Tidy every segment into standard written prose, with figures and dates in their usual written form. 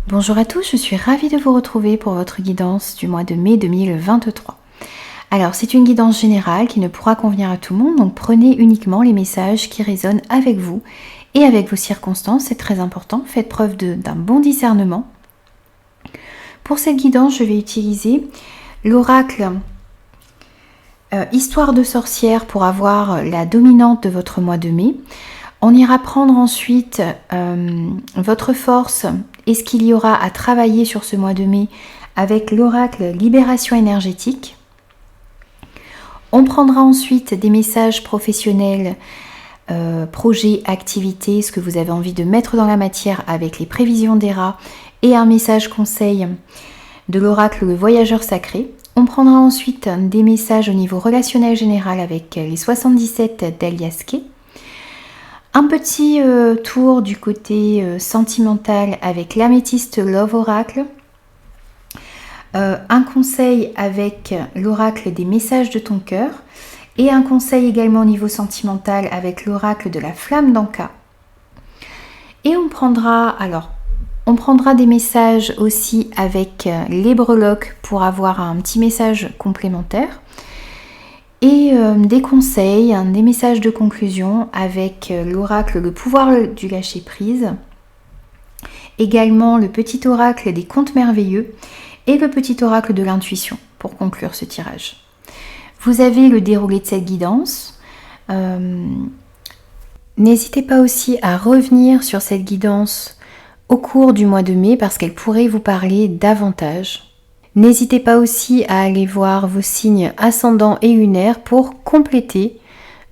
Bonjour à tous, je suis ravie de vous retrouver pour votre guidance du mois de mai 2023. Alors, c'est une guidance générale qui ne pourra convenir à tout le monde, donc prenez uniquement les messages qui résonnent avec vous et avec vos circonstances, c'est très important. Faites preuve d'un bon discernement. Pour cette guidance, je vais utiliser l'oracle Histoire de sorcière pour avoir la dominante de votre mois de mai. On ira prendre ensuite votre force et ce qu'il y aura à travailler sur ce mois de mai avec l'oracle Libération énergétique. On prendra ensuite des messages professionnels, projets, activités, ce que vous avez envie de mettre dans la matière avec les prévisions d'Héra et un message conseil de l'oracle Le Voyageur Sacré. On prendra ensuite des messages au niveau relationnel général avec les 77 d'Elias Kay. Un petit tour du côté sentimental avec l'améthyste Love Oracle. Un conseil avec l'oracle des messages de ton cœur. Et un conseil également au niveau sentimental avec l'oracle de la flamme d'Anka. Et on prendra des messages aussi avec les breloques pour avoir un petit message complémentaire. Et des conseils, des messages de conclusion avec l'oracle Le pouvoir du lâcher prise. Également le petit oracle des contes merveilleux et le petit oracle de l'intuition pour conclure ce tirage. Vous avez le déroulé de cette guidance. N'hésitez pas aussi à revenir sur cette guidance au cours du mois de mai parce qu'elle pourrait vous parler davantage. N'hésitez pas aussi à aller voir vos signes ascendants et lunaires pour compléter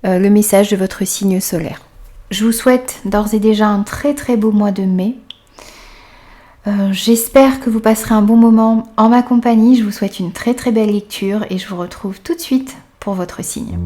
le message de votre signe solaire. Je vous souhaite d'ores et déjà un très très beau mois de mai. J'espère que vous passerez un bon moment en ma compagnie. Je vous souhaite une très très belle lecture et je vous retrouve tout de suite pour votre signe.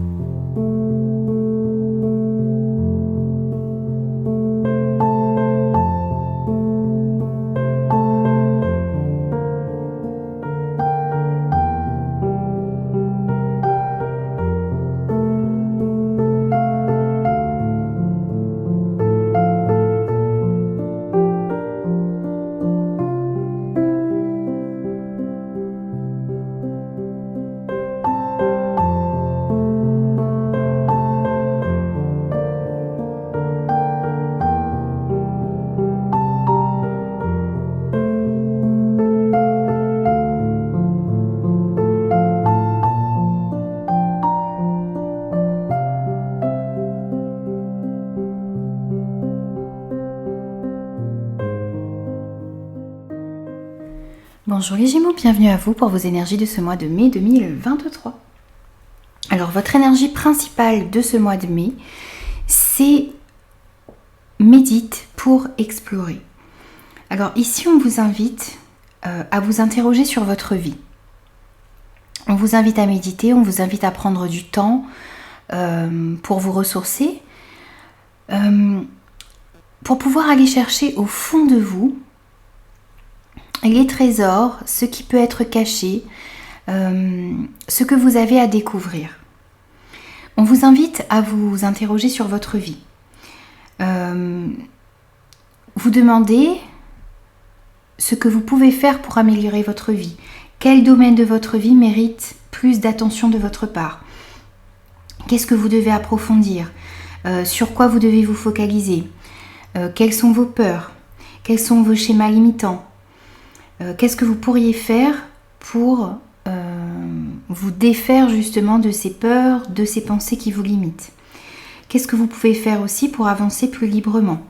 Bonjour les Gémeaux, bienvenue à vous pour vos énergies de ce mois de mai 2023. Alors votre énergie principale de ce mois de mai, c'est médite pour explorer. Alors ici on vous invite à vous interroger sur votre vie. On vous invite à méditer, on vous invite à prendre du temps pour vous ressourcer, pour pouvoir aller chercher au fond de vous les trésors, ce qui peut être caché, ce que vous avez à découvrir. On vous invite à vous interroger sur votre vie. Vous demandez ce que vous pouvez faire pour améliorer votre vie. Quel domaine de votre vie mérite plus d'attention de votre part? Qu'est-ce que vous devez approfondir? Sur quoi vous devez vous focaliser? Quelles sont vos peurs? Quels sont vos schémas limitants? Qu'est-ce que vous pourriez faire pour vous défaire justement de ces peurs, de ces pensées qui vous limitent? Qu'est-ce que vous pouvez faire aussi pour avancer plus librement?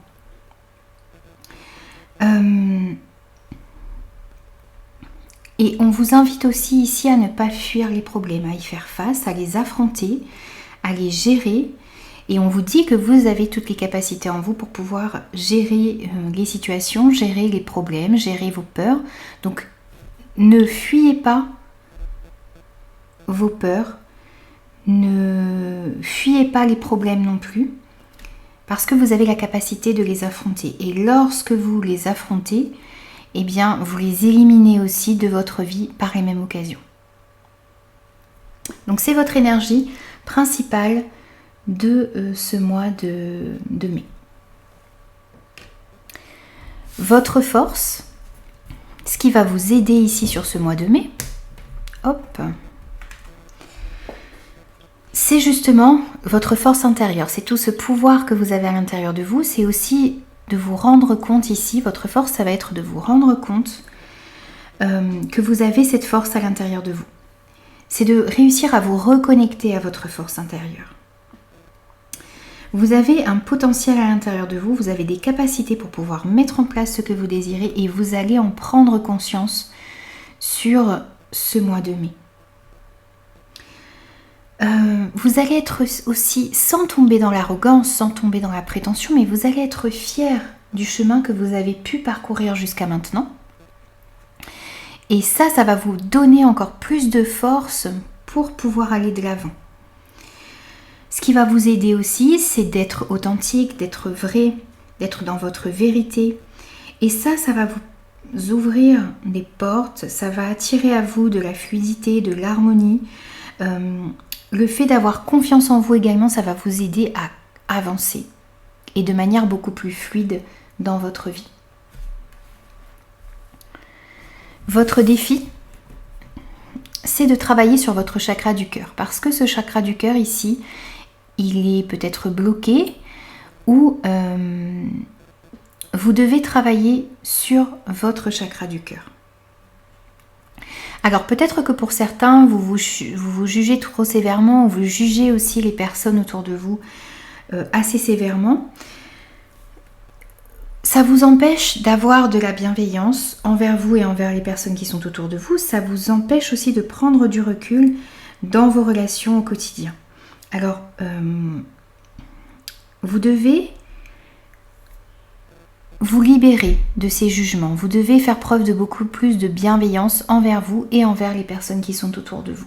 Et on vous invite aussi ici à ne pas fuir les problèmes, à y faire face, à les affronter, à les gérer. Et on vous dit que vous avez toutes les capacités en vous pour pouvoir gérer les situations, gérer les problèmes, gérer vos peurs. Donc, ne fuyez pas vos peurs, ne fuyez pas les problèmes non plus, parce que vous avez la capacité de les affronter. Et lorsque vous les affrontez, eh bien, vous les éliminez aussi de votre vie par les mêmes occasions. Donc, c'est votre énergie principale de ce mois de mai. Votre force, ce qui va vous aider ici sur ce mois de mai, hop, c'est justement votre force intérieure. C'est tout ce pouvoir que vous avez à l'intérieur de vous. C'est aussi de vous rendre compte ici. Votre force, ça va être de vous rendre compte que vous avez cette force à l'intérieur de vous. C'est de réussir à vous reconnecter à votre force intérieure. Vous avez un potentiel à l'intérieur de vous. Vous avez des capacités pour pouvoir mettre en place ce que vous désirez et vous allez en prendre conscience sur ce mois de mai. Vous allez être aussi, sans tomber dans l'arrogance, sans tomber dans la prétention, mais vous allez être fier du chemin que vous avez pu parcourir jusqu'à maintenant. Et ça va vous donner encore plus de force pour pouvoir aller de l'avant. Ce qui va vous aider aussi, c'est d'être authentique, d'être vrai, d'être dans votre vérité. Et ça va vous ouvrir des portes, ça va attirer à vous de la fluidité, de l'harmonie. Le fait d'avoir confiance en vous également, ça va vous aider à avancer et de manière beaucoup plus fluide dans votre vie. Votre défi, c'est de travailler sur votre chakra du cœur. Parce que ce chakra du cœur ici, il est peut-être bloqué ou vous devez travailler sur votre chakra du cœur. Alors peut-être que pour certains, vous vous jugez trop sévèrement ou vous jugez aussi les personnes autour de vous assez sévèrement. Ça vous empêche d'avoir de la bienveillance envers vous et envers les personnes qui sont autour de vous. Ça vous empêche aussi de prendre du recul dans vos relations au quotidien. Alors, vous devez vous libérer de ces jugements. Vous devez faire preuve de beaucoup plus de bienveillance envers vous et envers les personnes qui sont autour de vous.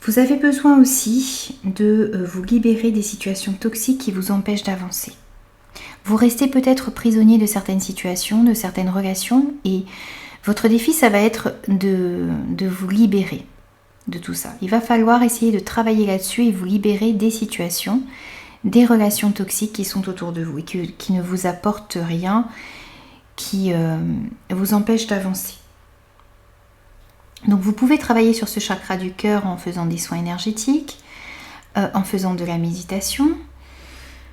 Vous avez besoin aussi de vous libérer des situations toxiques qui vous empêchent d'avancer. Vous restez peut-être prisonnier de certaines situations, de certaines relations et votre défi, ça va être de vous libérer de tout ça. Il va falloir essayer de travailler là-dessus et vous libérer des situations, des relations toxiques qui sont autour de vous et qui ne vous apportent rien, qui vous empêchent d'avancer. Donc vous pouvez travailler sur ce chakra du cœur en faisant des soins énergétiques, en faisant de la méditation.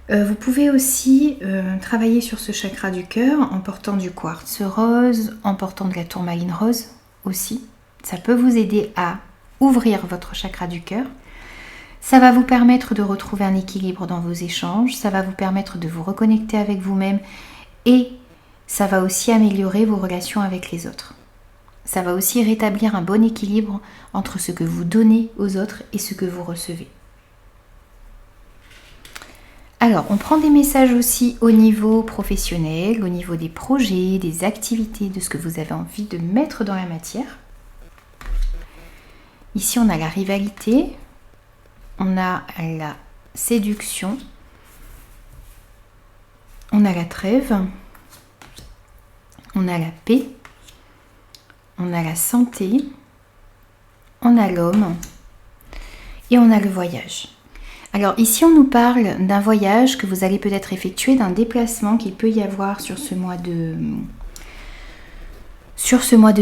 Vous pouvez aussi travailler sur ce chakra du cœur en portant du quartz rose, en portant de la tourmaline rose aussi. Ça peut vous aider à ouvrir votre chakra du cœur. Ça va vous permettre de retrouver un équilibre dans vos échanges, ça va vous permettre de vous reconnecter avec vous-même et ça va aussi améliorer vos relations avec les autres. Ça va aussi rétablir un bon équilibre entre ce que vous donnez aux autres et ce que vous recevez. Alors, on prend des messages aussi au niveau professionnel, au niveau des projets, des activités, de ce que vous avez envie de mettre dans la matière. Ici, on a la rivalité, on a la séduction, on a la trêve, on a la paix, on a la santé, on a l'homme et on a le voyage. Alors ici, on nous parle d'un voyage que vous allez peut-être effectuer, d'un déplacement qu'il peut y avoir sur ce mois de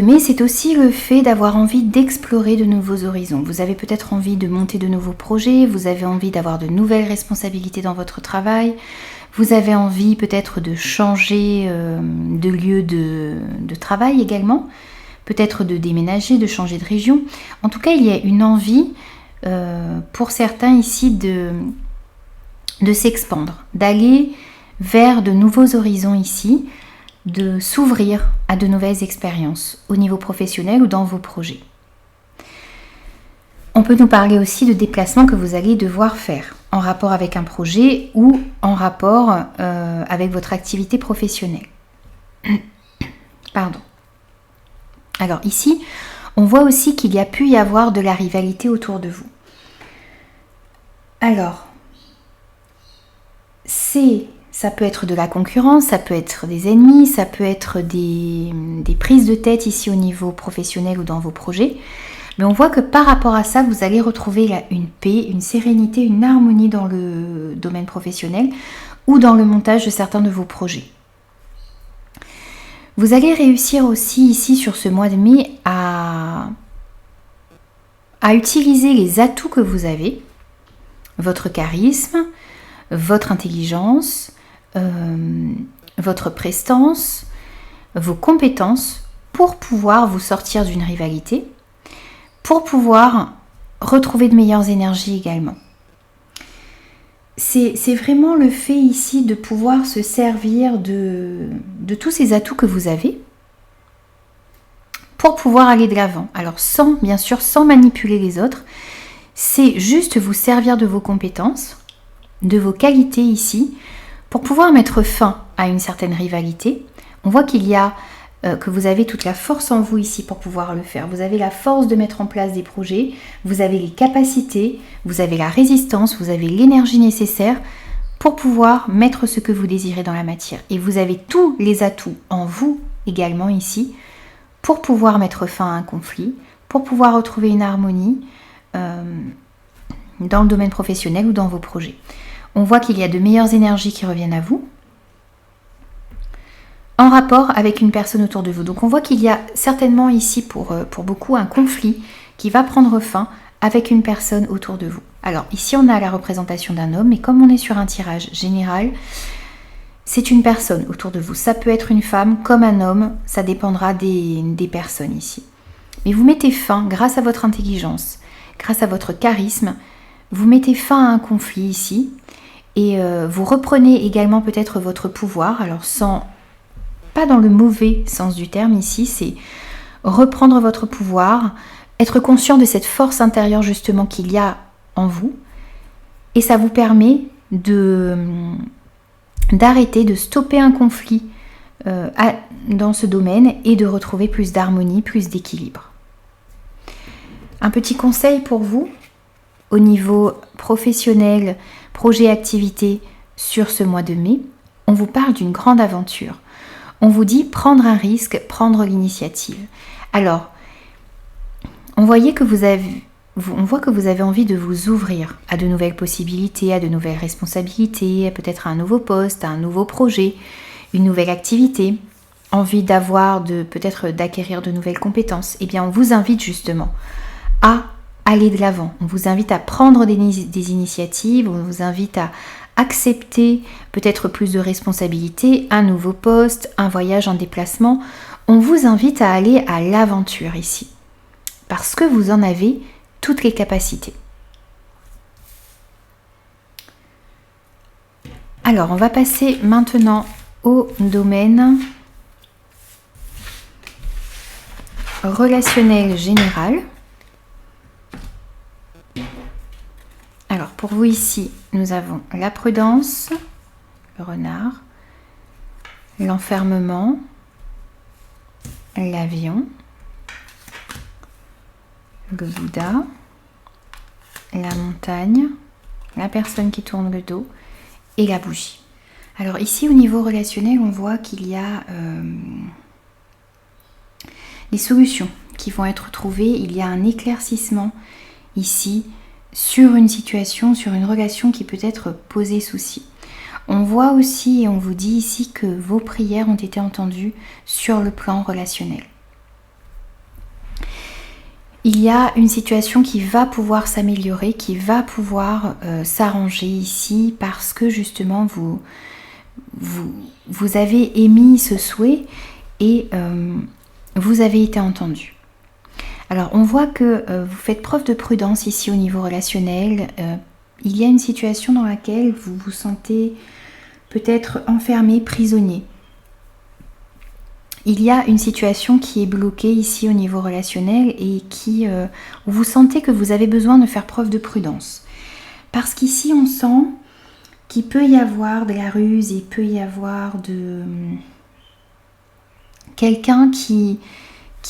mai. C'est aussi le fait d'avoir envie d'explorer de nouveaux horizons. Vous avez peut-être envie de monter de nouveaux projets, vous avez envie d'avoir de nouvelles responsabilités dans votre travail, vous avez envie peut-être de changer de lieu de travail également, peut-être de déménager, de changer de région. En tout cas, il y a une envie pour certains ici de s'expandre, d'aller vers de nouveaux horizons ici, de s'ouvrir à de nouvelles expériences au niveau professionnel ou dans vos projets. On peut nous parler aussi de déplacements que vous allez devoir faire en rapport avec un projet ou en rapport avec votre activité professionnelle. Pardon. Alors ici, on voit aussi qu'il y a pu y avoir de la rivalité autour de vous. Alors, ça peut être de la concurrence, ça peut être des ennemis, ça peut être des prises de tête ici au niveau professionnel ou dans vos projets. Mais on voit que par rapport à ça, vous allez retrouver là une paix, une sérénité, une harmonie dans le domaine professionnel ou dans le montage de certains de vos projets. Vous allez réussir aussi ici sur ce mois de mai à utiliser les atouts que vous avez, votre charisme, votre intelligence, votre prestance, vos compétences pour pouvoir vous sortir d'une rivalité, pour pouvoir retrouver de meilleures énergies également. C'est vraiment le fait ici de pouvoir se servir de tous ces atouts que vous avez pour pouvoir aller de l'avant. Alors bien sûr, sans manipuler les autres, c'est juste vous servir de vos compétences, de vos qualités ici, pour pouvoir mettre fin à une certaine rivalité. On voit qu'il y a, que vous avez toute la force en vous ici pour pouvoir le faire. Vous avez la force de mettre en place des projets, vous avez les capacités, vous avez la résistance, vous avez l'énergie nécessaire pour pouvoir mettre ce que vous désirez dans la matière. Et vous avez tous les atouts en vous également ici pour pouvoir mettre fin à un conflit, pour pouvoir retrouver une harmonie dans le domaine professionnel ou dans vos projets. On voit qu'il y a de meilleures énergies qui reviennent à vous en rapport avec une personne autour de vous. Donc on voit qu'il y a certainement ici pour beaucoup un conflit qui va prendre fin avec une personne autour de vous. Alors ici on a la représentation d'un homme, mais comme on est sur un tirage général, c'est une personne autour de vous. Ça peut être une femme comme un homme, ça dépendra des personnes ici. Mais vous mettez fin, grâce à votre intelligence, grâce à votre charisme, vous mettez fin à un conflit ici et vous reprenez également peut-être votre pouvoir. Alors pas dans le mauvais sens du terme ici, c'est reprendre votre pouvoir, être conscient de cette force intérieure justement qu'il y a en vous, et ça vous permet d'arrêter, de stopper un conflit dans ce domaine et de retrouver plus d'harmonie, plus d'équilibre. Un petit conseil pour vous au niveau professionnel, projet, activité sur ce mois de mai, on vous parle d'une grande aventure. On vous dit prendre un risque, prendre l'initiative. Alors, on voit que vous avez envie de vous ouvrir à de nouvelles possibilités, à de nouvelles responsabilités, peut-être à un nouveau poste, à un nouveau projet, une nouvelle activité, envie peut-être d'acquérir de nouvelles compétences. Eh bien, on vous invite justement à aller de l'avant. On vous invite à prendre des initiatives, on vous invite à accepter peut-être plus de responsabilités, un nouveau poste, un voyage, un déplacement. On vous invite à aller à l'aventure ici, parce que vous en avez toutes les capacités. Alors, on va passer maintenant au domaine relationnel général. Alors, pour vous ici, nous avons la prudence, le renard, l'enfermement, l'avion, le Bouddha, la montagne, la personne qui tourne le dos et la bougie. Alors ici, au niveau relationnel, on voit qu'il y a des solutions qui vont être trouvées. Il y a un éclaircissement ici sur une situation, sur une relation qui peut être posée souci. On voit aussi et on vous dit ici que vos prières ont été entendues sur le plan relationnel. Il y a une situation qui va pouvoir s'améliorer, qui va pouvoir s'arranger ici parce que justement vous avez émis ce souhait et vous avez été entendu. Alors on voit que vous faites preuve de prudence ici au niveau relationnel. Il y a une situation dans laquelle vous vous sentez peut-être enfermé, prisonnier. Il y a une situation qui est bloquée ici au niveau relationnel et où vous sentez que vous avez besoin de faire preuve de prudence. Parce qu'ici on sent qu'il peut y avoir de la ruse, il peut y avoir quelqu'un qui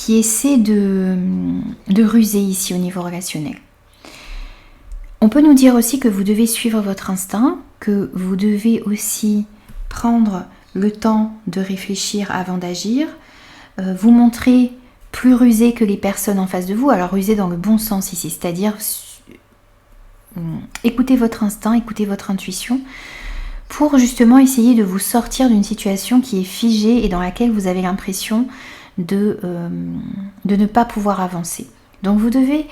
essaie de ruser ici au niveau relationnel. On peut nous dire aussi que vous devez suivre votre instinct, que vous devez aussi prendre le temps de réfléchir avant d'agir, vous montrer plus rusé que les personnes en face de vous, alors rusé dans le bon sens ici, c'est-à-dire écoutez votre instinct, écoutez votre intuition, pour justement essayer de vous sortir d'une situation qui est figée et dans laquelle vous avez l'impression de ne pas pouvoir avancer. Donc vous devez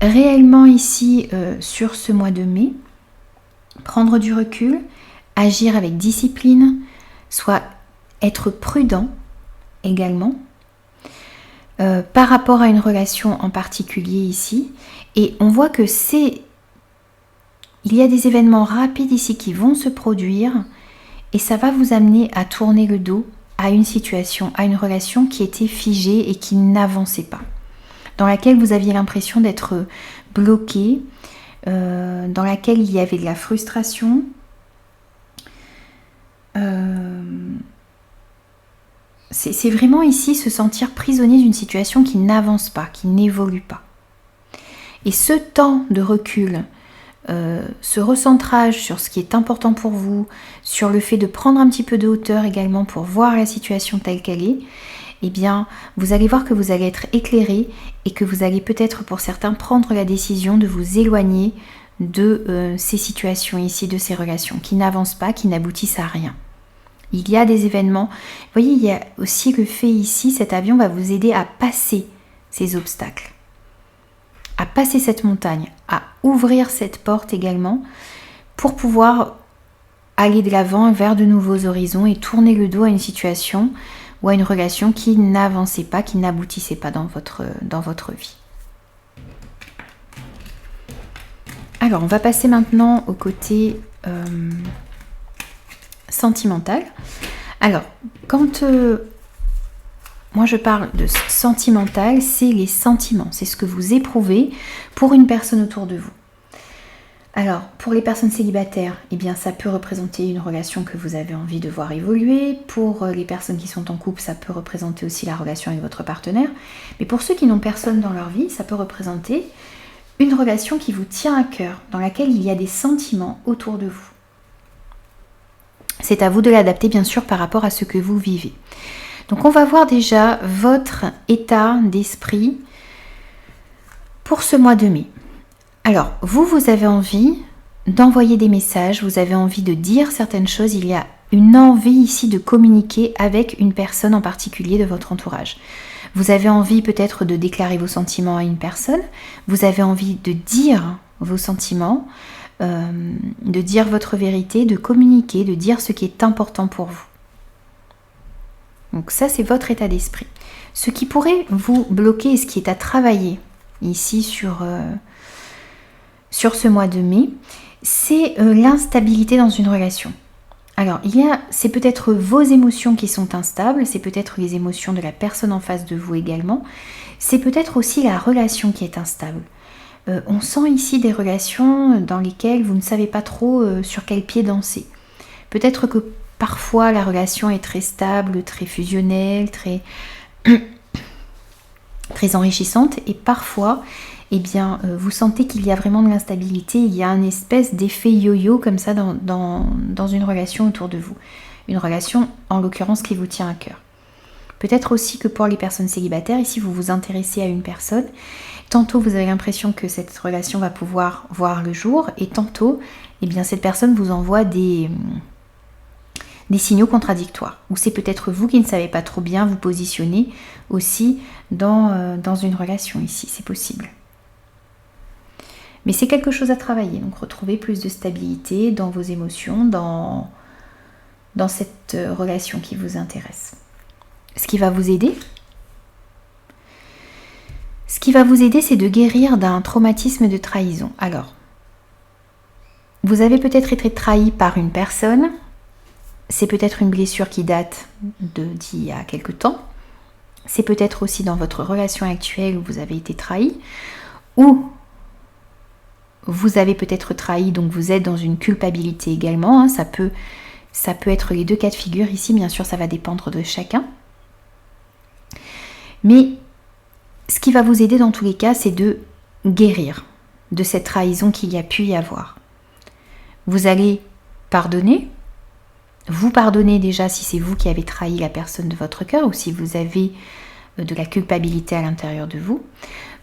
réellement ici, sur ce mois de mai, prendre du recul, agir avec discipline, soit être prudent également, par rapport à une relation en particulier ici. Et on voit que il y a des événements rapides ici qui vont se produire et ça va vous amener à tourner le dos à une situation, à une relation qui était figée et qui n'avançait pas, dans laquelle vous aviez l'impression d'être bloqué, dans laquelle il y avait de la frustration. C'est vraiment ici se sentir prisonnier d'une situation qui n'avance pas, qui n'évolue pas. Et ce temps de recul, ce recentrage sur ce qui est important pour vous, sur le fait de prendre un petit peu de hauteur également pour voir la situation telle qu'elle est, eh bien, vous allez voir que vous allez être éclairé et que vous allez peut-être pour certains prendre la décision de vous éloigner de ces situations ici, de ces relations qui n'avancent pas, qui n'aboutissent à rien. Il y a des événements, vous voyez, il y a aussi le fait ici, cet avion va vous aider à passer ces obstacles, à passer cette montagne, à ouvrir cette porte également pour pouvoir aller de l'avant vers de nouveaux horizons et tourner le dos à une situation ou à une relation qui n'avançait pas, qui n'aboutissait pas dans votre vie. Alors, on va passer maintenant au côté sentimental. Alors, quand moi je parle de sentimental, c'est les sentiments, c'est ce que vous éprouvez pour une personne autour de vous. Alors, pour les personnes célibataires, eh bien, ça peut représenter une relation que vous avez envie de voir évoluer. Pour les personnes qui sont en couple, ça peut représenter aussi la relation avec votre partenaire. Mais pour ceux qui n'ont personne dans leur vie, ça peut représenter une relation qui vous tient à cœur, dans laquelle il y a des sentiments autour de vous. C'est à vous de l'adapter, bien sûr, par rapport à ce que vous vivez. Donc, on va voir déjà votre état d'esprit pour ce mois de mai. Alors, vous avez envie d'envoyer des messages, vous avez envie de dire certaines choses, il y a une envie ici de communiquer avec une personne en particulier de votre entourage. Vous avez envie peut-être de déclarer vos sentiments à une personne, vous avez envie de dire vos sentiments, de dire votre vérité, de communiquer, de dire ce qui est important pour vous. Donc ça, c'est votre état d'esprit. Ce qui pourrait vous bloquer et ce qui est à travailler ici sur ce mois de mai, c'est l'instabilité dans une relation. Alors, c'est peut-être vos émotions qui sont instables, c'est peut-être les émotions de la personne en face de vous également, c'est peut-être aussi la relation qui est instable. On sent ici des relations dans lesquelles vous ne savez pas trop sur quel pied danser. Peut-être que parfois la relation est très stable, très fusionnelle, très, très enrichissante, et parfois, eh bien, vous sentez qu'il y a vraiment de l'instabilité, il y a une espèce d'effet yo-yo comme ça dans une relation autour de vous. Une relation, en l'occurrence, qui vous tient à cœur. Peut-être aussi que pour les personnes célibataires, ici vous vous intéressez à une personne, tantôt vous avez l'impression que cette relation va pouvoir voir le jour, et tantôt, eh bien, cette personne vous envoie des signaux contradictoires. Ou c'est peut-être vous qui ne savez pas trop bien vous positionner aussi dans une relation ici, c'est possible. Mais c'est quelque chose à travailler, donc retrouver plus de stabilité dans vos émotions, dans cette relation qui vous intéresse. Ce qui va vous aider, c'est de guérir d'un traumatisme de trahison. Alors, vous avez peut-être été trahi par une personne, c'est peut-être une blessure qui date d'il y a quelque temps, c'est peut-être aussi dans votre relation actuelle où vous avez été trahi, ou vous avez peut-être trahi, donc vous êtes dans une culpabilité également, hein, ça peut être les deux cas de figure ici, bien sûr ça va dépendre de chacun. Mais ce qui va vous aider dans tous les cas, c'est de guérir de cette trahison qu'il y a pu y avoir. Vous allez pardonner, vous pardonnez déjà si c'est vous qui avez trahi la personne de votre cœur ou si vous avez de la culpabilité à l'intérieur de vous.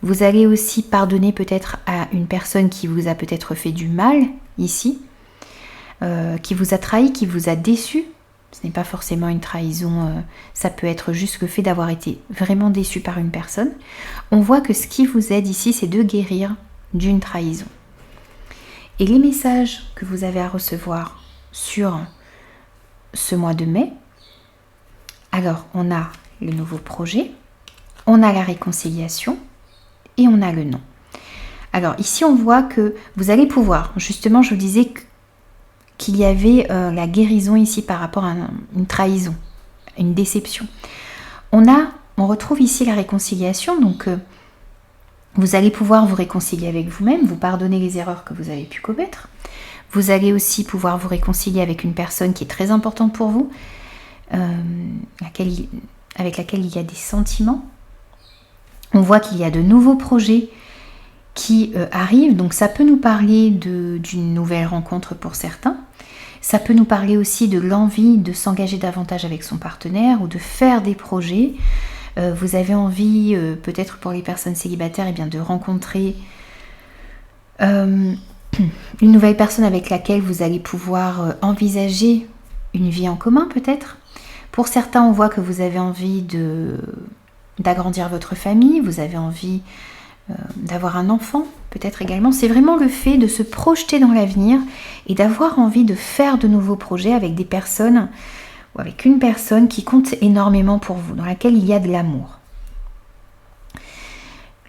Vous allez aussi pardonner peut-être à une personne qui vous a peut-être fait du mal ici. qui vous a trahi, qui vous a déçu. Ce n'est pas forcément une trahison, ça peut être juste le fait d'avoir été vraiment déçu par une personne. On voit que ce qui vous aide ici, c'est de guérir d'une trahison. Et les messages que vous avez à recevoir sur ce mois de mai, alors on a le nouveau projet, on a la réconciliation et on a le non. Alors ici on voit que vous allez pouvoir, justement je vous disais qu'il y avait la guérison ici par rapport à une trahison, une déception. On retrouve ici la réconciliation, donc vous allez pouvoir vous réconcilier avec vous-même, vous pardonner les erreurs que vous avez pu commettre. Vous allez aussi pouvoir vous réconcilier avec une personne qui est très importante pour vous, avec laquelle il y a des sentiments. On voit qu'il y a de nouveaux projets qui arrivent, donc ça peut nous parler d'une nouvelle rencontre pour certains. Ça peut nous parler aussi de l'envie de s'engager davantage avec son partenaire ou de faire des projets. Vous avez envie, peut-être pour les personnes célibataires, de rencontrer une nouvelle personne avec laquelle vous allez pouvoir envisager une vie en commun peut-être. Pour certains, on voit que vous avez envie d'agrandir votre famille, vous avez envie d'avoir un enfant peut-être également. C'est vraiment le fait de se projeter dans l'avenir et d'avoir envie de faire de nouveaux projets avec des personnes ou avec une personne qui compte énormément pour vous, dans laquelle il y a de l'amour.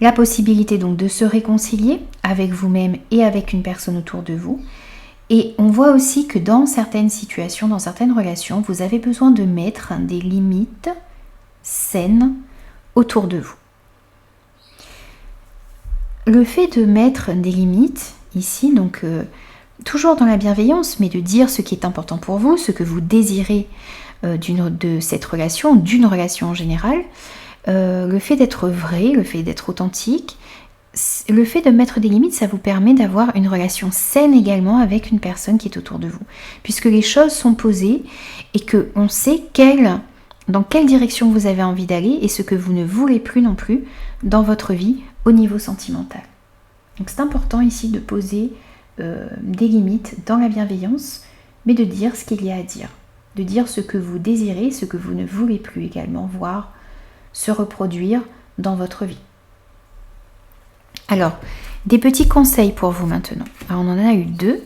La possibilité donc de se réconcilier avec vous-même et avec une personne autour de vous. Et on voit aussi que dans certaines situations, dans certaines relations, vous avez besoin de mettre des limites saines autour de vous. Le fait de mettre des limites ici, donc toujours dans la bienveillance, mais de dire ce qui est important pour vous, ce que vous désirez de cette relation, d'une relation en général, le fait d'être vrai, le fait d'être authentique, le fait de mettre des limites, ça vous permet d'avoir une relation saine également avec une personne qui est autour de vous, puisque les choses sont posées et qu'on sait dans quelle direction vous avez envie d'aller et ce que vous ne voulez plus non plus dans votre vie au niveau sentimental. Donc c'est important ici de poser des limites dans la bienveillance, mais de dire ce qu'il y a à dire, de dire ce que vous désirez, ce que vous ne voulez plus également voir se reproduire dans votre vie. Alors, des petits conseils pour vous maintenant. Alors, on en a eu 2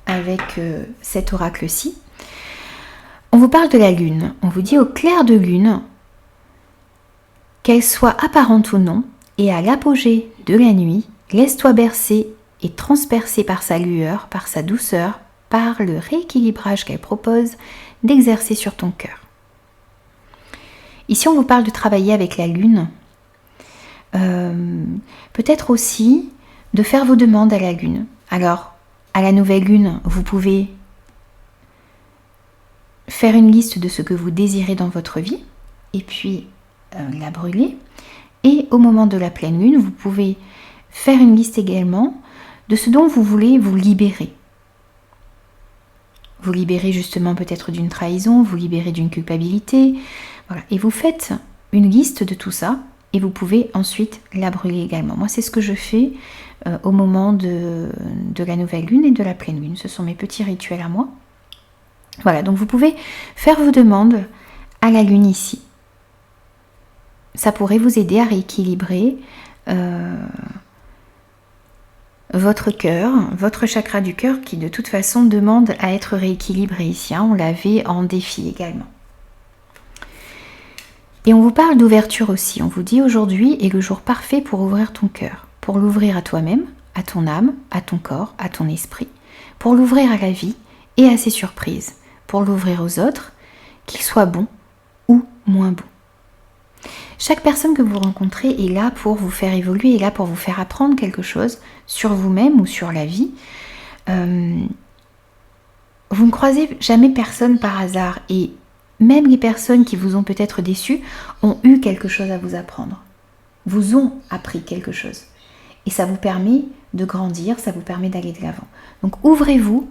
avec cet oracle-ci. On vous parle de la lune. On vous dit au clair de lune, qu'elle soit apparente ou non, et à l'apogée de la nuit, laisse-toi bercer et transpercer par sa lueur, par sa douceur, par le rééquilibrage qu'elle propose d'exercer sur ton cœur. Ici, on vous parle de travailler avec la lune. Peut-être aussi de faire vos demandes à la lune. Alors, à la nouvelle lune, vous pouvez faire une liste de ce que vous désirez dans votre vie et puis la brûler. Et au moment de la pleine lune, vous pouvez faire une liste également de ce dont vous voulez vous libérer. Vous libérer justement peut-être d'une trahison, vous libérer d'une culpabilité. Voilà. Et vous faites une liste de tout ça et vous pouvez ensuite la brûler également. Moi, c'est ce que je fais au moment de la nouvelle lune et de la pleine lune. Ce sont mes petits rituels à moi. Voilà, donc vous pouvez faire vos demandes à la lune ici. Ça pourrait vous aider à rééquilibrer votre cœur, votre chakra du cœur qui de toute façon demande à être rééquilibré ici. On l'avait en défi également. Et on vous parle d'ouverture aussi. On vous dit aujourd'hui est le jour parfait pour ouvrir ton cœur, pour l'ouvrir à toi-même, à ton âme, à ton corps, à ton esprit, pour l'ouvrir à la vie et à ses surprises, pour l'ouvrir aux autres, qu'ils soient bons ou moins bons. Chaque personne que vous rencontrez est là pour vous faire évoluer, est là pour vous faire apprendre quelque chose sur vous-même ou sur la vie. Vous ne croisez jamais personne par hasard et même les personnes qui vous ont peut-être déçu ont eu quelque chose à vous apprendre, vous ont appris quelque chose. Et ça vous permet de grandir, ça vous permet d'aller de l'avant. Donc ouvrez-vous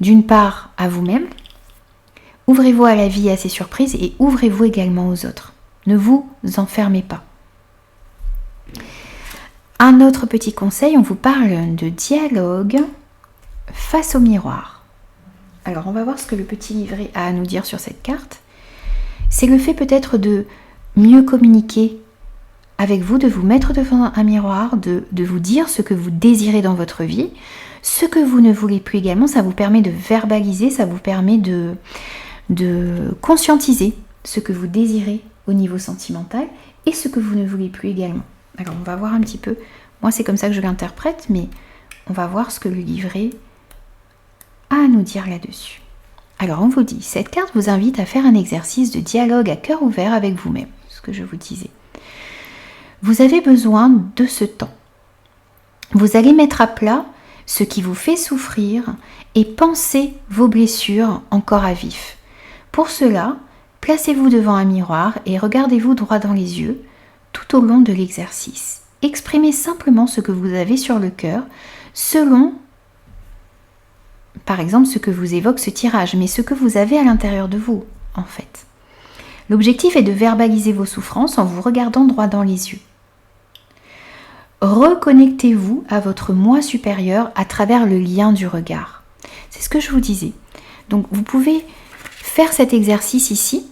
d'une part à vous-même, ouvrez-vous à la vie et à ses surprises et ouvrez-vous également aux autres. Ne vous enfermez pas. Un autre petit conseil, on vous parle de dialogue face au miroir. Alors on va voir ce que le petit livret a à nous dire sur cette carte. C'est le fait peut-être de mieux communiquer avec vous, de vous mettre devant un miroir, de vous dire ce que vous désirez dans votre vie, ce que vous ne voulez plus également. Ça vous permet de verbaliser, ça vous permet de conscientiser ce que vous désirez au niveau sentimental et ce que vous ne voulez plus également. Alors on va voir un petit peu, moi c'est comme ça que je l'interprète, mais on va voir ce que le livret a à nous dire là-dessus. Alors on vous dit, cette carte vous invite à faire un exercice de dialogue à cœur ouvert avec vous-même, ce que je vous disais. Vous avez besoin de ce temps. Vous allez mettre à plat ce qui vous fait souffrir et penser vos blessures encore à vif. Pour cela, placez-vous devant un miroir et regardez-vous droit dans les yeux tout au long de l'exercice. Exprimez simplement ce que vous avez sur le cœur selon, par exemple, ce que vous évoque ce tirage, mais ce que vous avez à l'intérieur de vous, en fait. L'objectif est de verbaliser vos souffrances en vous regardant droit dans les yeux. Reconnectez-vous à votre moi supérieur à travers le lien du regard. C'est ce que je vous disais. Donc vous pouvez faire cet exercice ici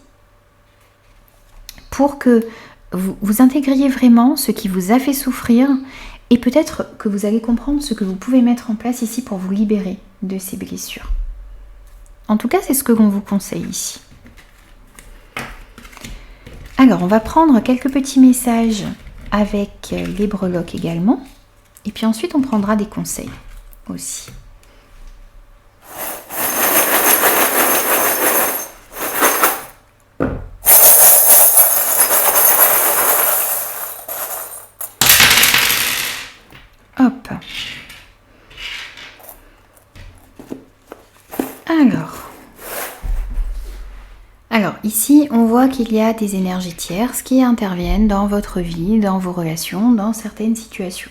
pour que vous intégriez vraiment ce qui vous a fait souffrir et peut-être que vous allez comprendre ce que vous pouvez mettre en place ici pour vous libérer de ces blessures. En tout cas, c'est ce que l'on vous conseille ici. Alors, on va prendre quelques petits messages avec les breloques également. Et puis ensuite, on prendra des conseils aussi. Hop. Alors ici, on voit qu'il y a des énergies tierces qui interviennent dans votre vie, dans vos relations, dans certaines situations.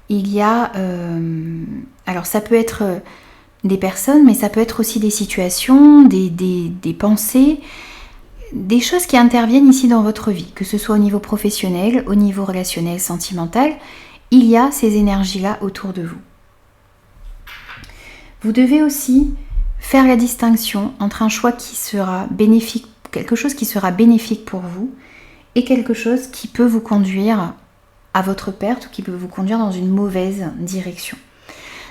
Il y a, alors ça peut être des personnes, mais ça peut être aussi des situations, des pensées, des choses qui interviennent ici dans votre vie, que ce soit au niveau professionnel, au niveau relationnel, sentimental, il y a ces énergies-là autour de vous. Vous devez aussi faire la distinction entre un choix qui sera bénéfique, quelque chose qui sera bénéfique pour vous, et quelque chose qui peut vous conduire à votre perte ou qui peut vous conduire dans une mauvaise direction.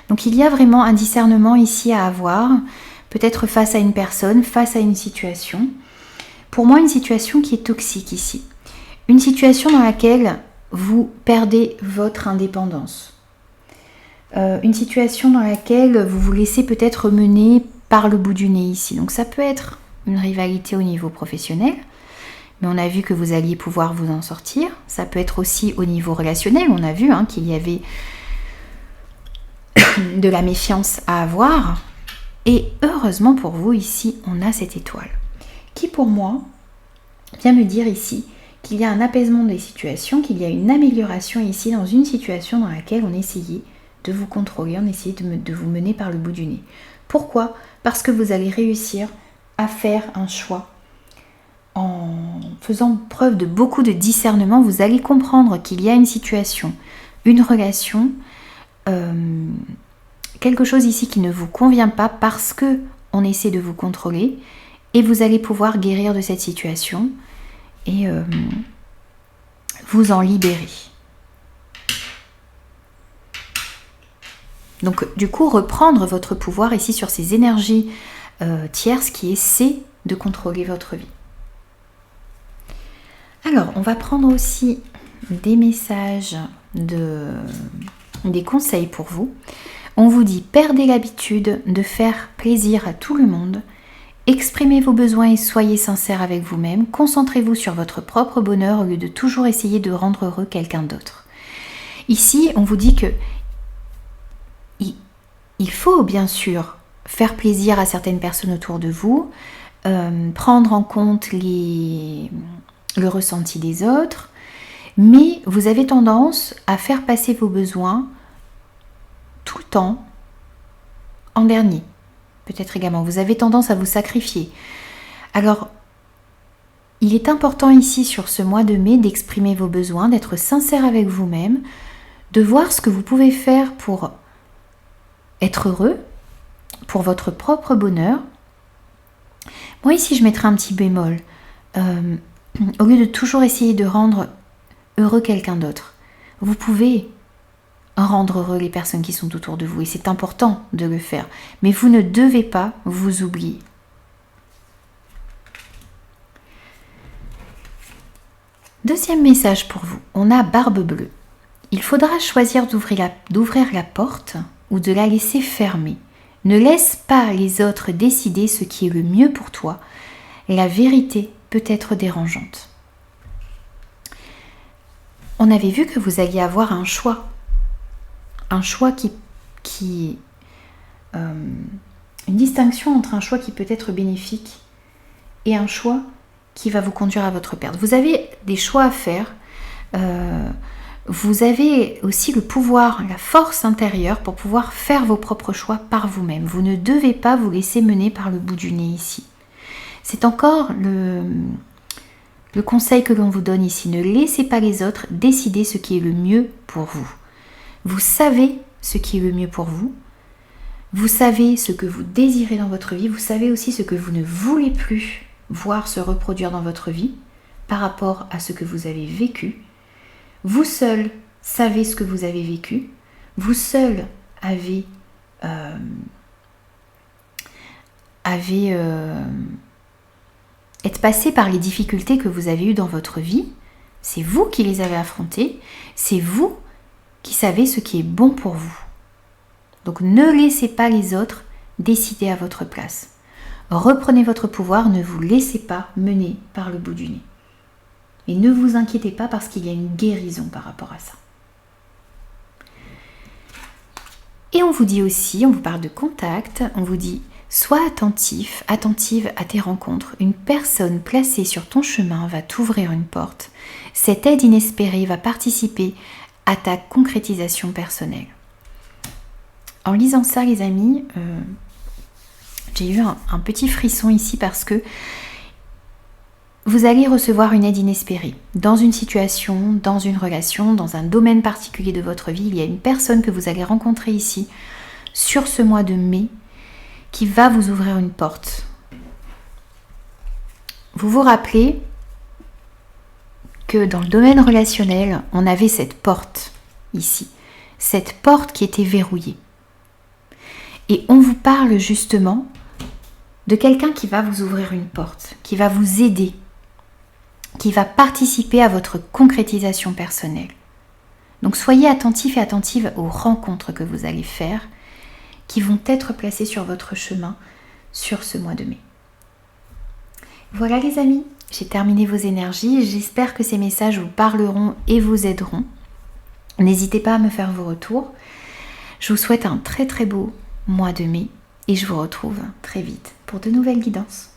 Donc il y a vraiment un discernement ici à avoir, peut-être face à une personne, face à une situation. Pour moi, une situation qui est toxique ici. Une situation dans laquelle vous perdez votre indépendance. Une situation dans laquelle vous vous laissez peut-être mener par le bout du nez ici. Donc ça peut être une rivalité au niveau professionnel, mais on a vu que vous alliez pouvoir vous en sortir. Ça peut être aussi au niveau relationnel. On a vu qu'il y avait de la méfiance à avoir. Et heureusement pour vous, ici, on a cette étoile qui, pour moi, vient me dire ici qu'il y a un apaisement des situations, qu'il y a une amélioration ici dans une situation dans laquelle on essayait de vous contrôler, on essayait de vous mener par le bout du nez. Pourquoi ? Parce que vous allez réussir à faire un choix. En faisant preuve de beaucoup de discernement, vous allez comprendre qu'il y a une situation, une relation, quelque chose ici qui ne vous convient pas parce que on essaie de vous contrôler, et vous allez pouvoir guérir de cette situation et vous en libérer. Donc du coup, reprendre votre pouvoir ici sur ces énergies tierces qui essaient de contrôler votre vie. Alors, on va prendre aussi des messages, des conseils pour vous. On vous dit, perdez l'habitude de faire plaisir à tout le monde. Exprimez vos besoins et soyez sincère avec vous-même. Concentrez-vous sur votre propre bonheur au lieu de toujours essayer de rendre heureux quelqu'un d'autre. Ici, on vous dit que il faut bien sûr faire plaisir à certaines personnes autour de vous, prendre en compte le ressenti des autres, mais vous avez tendance à faire passer vos besoins tout le temps en dernier. Peut-être également, vous avez tendance à vous sacrifier. Alors, il est important ici sur ce mois de mai d'exprimer vos besoins, d'être sincère avec vous-même, de voir ce que vous pouvez faire pour être heureux pour votre propre bonheur. Moi ici je mettrai un petit bémol. Au lieu de toujours essayer de rendre heureux quelqu'un d'autre, vous pouvez rendre heureux les personnes qui sont autour de vous et c'est important de le faire. Mais vous ne devez pas vous oublier. Deuxième message pour vous, on a Barbe Bleue. Il faudra choisir d'ouvrir la porte ou de la laisser fermer. Ne laisse pas les autres décider ce qui est le mieux pour toi. La vérité peut être dérangeante. On avait vu que vous alliez avoir un choix. Un choix une distinction entre un choix qui peut être bénéfique et un choix qui va vous conduire à votre perte. Vous avez des choix à faire. Vous avez aussi le pouvoir, la force intérieure pour pouvoir faire vos propres choix par vous-même. Vous ne devez pas vous laisser mener par le bout du nez ici. C'est encore le conseil que l'on vous donne ici. Ne laissez pas les autres décider ce qui est le mieux pour vous. Vous savez ce qui est le mieux pour vous. Vous savez ce que vous désirez dans votre vie. Vous savez aussi ce que vous ne voulez plus voir se reproduire dans votre vie par rapport à ce que vous avez vécu. Vous seul savez ce que vous avez vécu. Vous seul avez êtes passé par les difficultés que vous avez eues dans votre vie. C'est vous qui les avez affrontées. C'est vous qui savez ce qui est bon pour vous. Donc ne laissez pas les autres décider à votre place. Reprenez votre pouvoir, ne vous laissez pas mener par le bout du nez. Et ne vous inquiétez pas parce qu'il y a une guérison par rapport à ça. Et on vous dit aussi, on vous parle de contact, on vous dit sois attentif, attentive à tes rencontres. Une personne placée sur ton chemin va t'ouvrir une porte. Cette aide inespérée va participer à ta concrétisation personnelle. En lisant ça, les amis, j'ai eu un petit frisson ici parce que vous allez recevoir une aide inespérée. Dans une situation, dans une relation, dans un domaine particulier de votre vie, il y a une personne que vous allez rencontrer ici, sur ce mois de mai, qui va vous ouvrir une porte. Vous vous rappelez que dans le domaine relationnel, on avait cette porte ici. Cette porte qui était verrouillée. Et on vous parle justement de quelqu'un qui va vous ouvrir une porte, qui va vous aider, qui va participer à votre concrétisation personnelle. Donc soyez attentifs et attentives aux rencontres que vous allez faire, qui vont être placées sur votre chemin sur ce mois de mai. Voilà les amis, j'ai terminé vos énergies. J'espère que ces messages vous parleront et vous aideront. N'hésitez pas à me faire vos retours. Je vous souhaite un très très beau mois de mai et je vous retrouve très vite pour de nouvelles guidances.